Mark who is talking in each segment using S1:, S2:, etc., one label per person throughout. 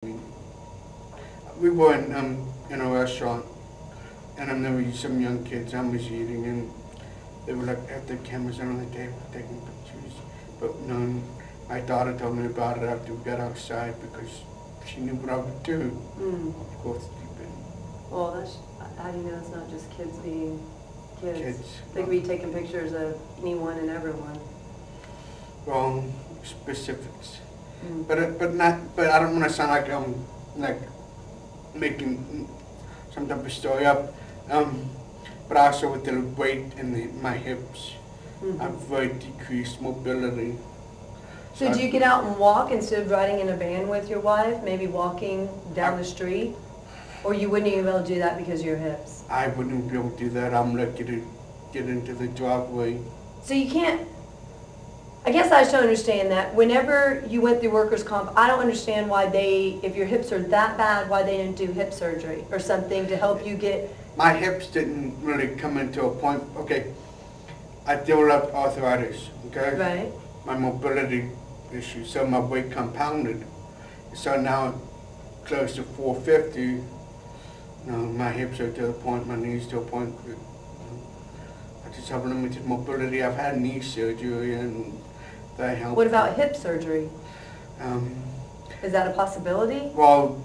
S1: We were in a restaurant, and there were some young kids. I was eating, and they were like, have the cameras on the table taking pictures. But no, my daughter told me about it after we got outside because she knew what I would do. Go sleeping.
S2: Well, that's, how do you know it's not just kids being kids?
S1: Kids.
S2: They could be taking pictures of anyone and everyone.
S1: Wrong specifics.
S2: Mm.
S1: But I don't want to sound like I'm like making some type of story up. But also with the weight in my hips, I've very decreased mobility.
S2: So do you get out and walk instead of riding in a van with your wife, maybe walking down the street? Or you wouldn't even be able to do that because of your hips?
S1: I wouldn't be able to do that. I'm lucky to get into the driveway.
S2: So you can't, I guess I just don't understand that. Whenever you went through workers' comp, I don't understand why if your hips are that bad, why they didn't do hip surgery or something to help you get...
S1: My hips didn't really come into a point, okay, I developed arthritis, okay?
S2: Right.
S1: My mobility issue, so my weight compounded. So now close to 450, you know, my hips are to a point, my knees to a point. I just have limited mobility. I've had knee surgery and that helped.
S2: What about hip surgery? Is that a possibility?
S1: Well,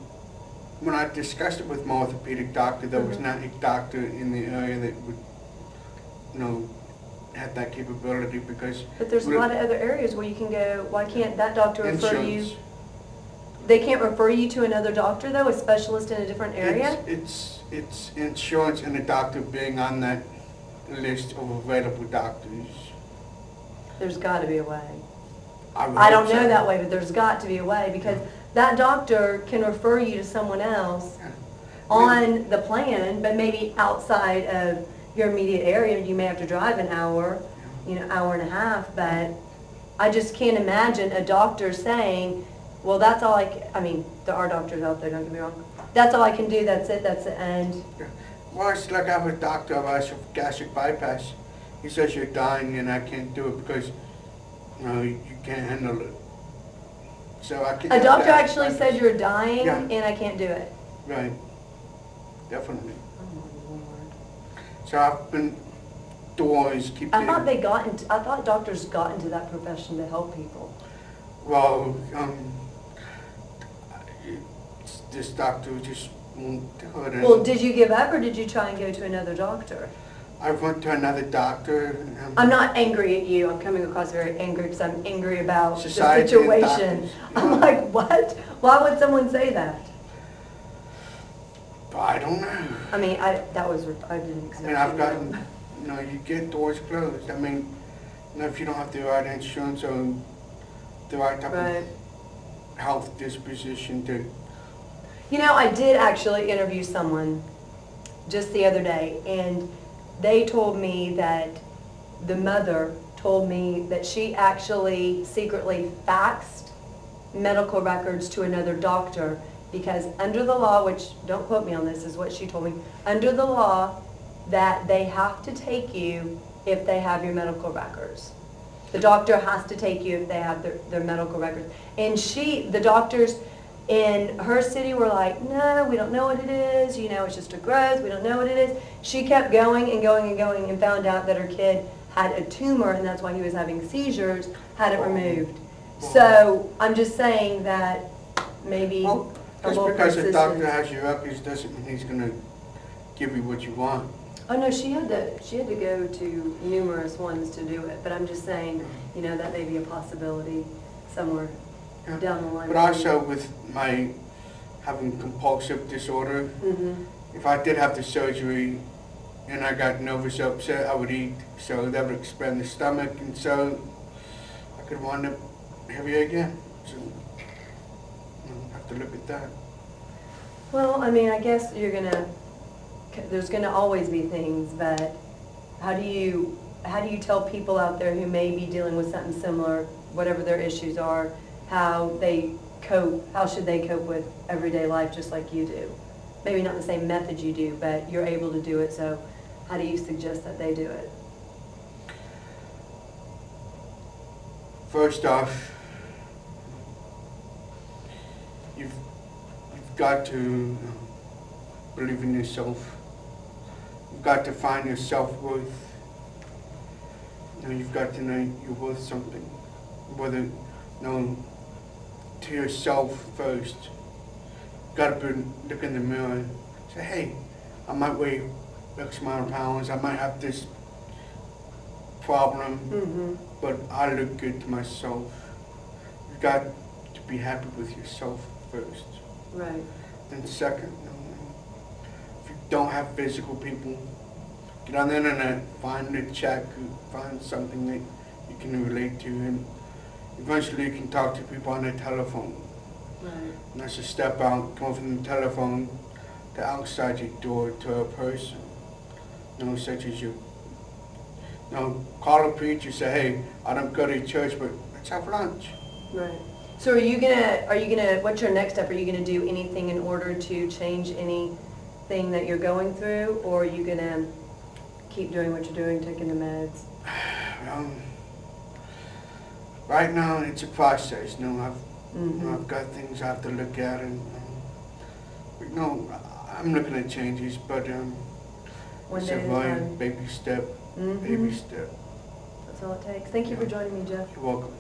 S1: when I discussed it with my orthopedic doctor, there was not a doctor in the area that would, you know, have that capability because...
S2: But there's a lot of other areas where you can go. Why can't that doctor refer
S1: insurance.
S2: you? They can't refer you to another doctor though, a specialist in a different area?
S1: It's insurance and a doctor being on that list of available doctors.
S2: There's got to be a way.
S1: I
S2: don't know that way, but there's got to be a way because that doctor can refer you to someone else on the plan, but maybe outside of your immediate area. You may have to drive an hour, hour and a half, but I just can't imagine a doctor saying, well, that's all I mean, there are doctors out there, don't get me wrong. That's all I can do, that's it, that's the end.
S1: Well, it's like I have a doctor of us with gastric bypass. He says you're dying and I can't do it because, you can't handle it. So I can't.
S2: A doctor actually said you're dying and I can't do it.
S1: Right. Definitely.
S2: Oh, Lord.
S1: So I've been doors keep getting...
S2: I thought doctors got into that profession to help people.
S1: Well, this doctor just won't do it.
S2: Well, did you give up or did you try and go to another doctor?
S1: I went to another doctor.
S2: I'm not angry at you. I'm coming across very angry because I'm angry about the
S1: Society
S2: situation. I'm like, what? Why would someone say that?
S1: I don't know.
S2: I mean, I didn't expect.
S1: I mean, I've gotten, you get doors closed. I mean, if you don't have the right insurance or the right type of health disposition to...
S2: I did actually interview someone just the other day, and they told me that the mother told me that she actually secretly faxed medical records to another doctor because under the law, which don't quote me on this, is what she told me, under the law that they have to take you if they have your medical records. The doctor has to take you if they have their medical records. And the doctors in her city were like, no, we don't know what it is, it's just a growth, we don't know what it is. She kept going and going and going and found out that her kid had a tumor and that's why he was having seizures, had it removed. So I'm just saying that maybe
S1: just because a doctor has your records doesn't mean he's going to give you what you want.
S2: Oh no, she had to go to numerous ones to do it, but I'm just saying, that may be a possibility somewhere down the line.
S1: But also with my having compulsive disorder, if I did have the surgery and I got nervous or upset, I would eat, so that would expand the stomach, and so I could wind up heavier again. So have to look at that.
S2: Well, I mean, I guess there's gonna always be things, but how do you tell people out there who may be dealing with something similar, whatever their issues are, how should they cope with everyday life just like you do? Maybe not the same method you do, but you're able to do it, so how do you suggest that they do it?
S1: First off, you've got to believe in yourself. You've got to find your self-worth. You've got to know you're worth something. Whether, to yourself first. You've got to look in the mirror and say, hey, I might weigh X amount of pounds, I might have this problem, but I look good to myself. You've got to be happy with yourself first.
S2: Right.
S1: Then second, if you don't have physical people, get on the internet, find a chat group, find something that you can relate to, and eventually you can talk to people on the telephone.
S2: Right.
S1: And that's a step out, come from the telephone to outside your door to a person. Such as you. Call a preacher, say, hey, I don't go to church, but let's have lunch.
S2: Right. So are you gonna, what's your next step? Are you gonna do anything in order to change anything that you're going through, or are you gonna keep doing what you're doing, taking the meds?
S1: Right now it's a process. I've got things I have to look at, and I'm looking at changes, but it's a very baby step. Baby step.
S2: That's all it takes. Thank you for joining me, Jeff.
S1: You're welcome.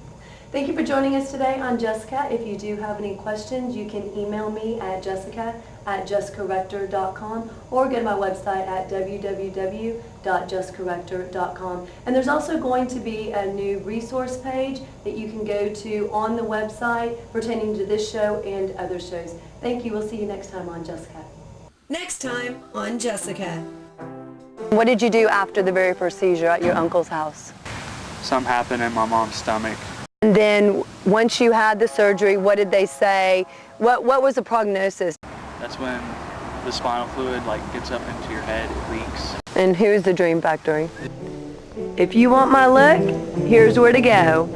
S2: Thank you for joining us today on Jessica. If you do have any questions, you can email me at jessica@justcorrector.com or go to my website at www.justcorrector.com. And there's also going to be a new resource page that you can go to on the website pertaining to this show and other shows. Thank you. We'll see you next time on Jessica. Next time on Jessica. What did you do after the very first seizure at your uncle's house?
S3: Something happened in my mom's stomach.
S2: And then once you had the surgery, what did they say? What was the prognosis?
S3: That's when the spinal fluid gets up into your head, it leaks.
S2: And who's the dream factory? If you want my look, here's where to go.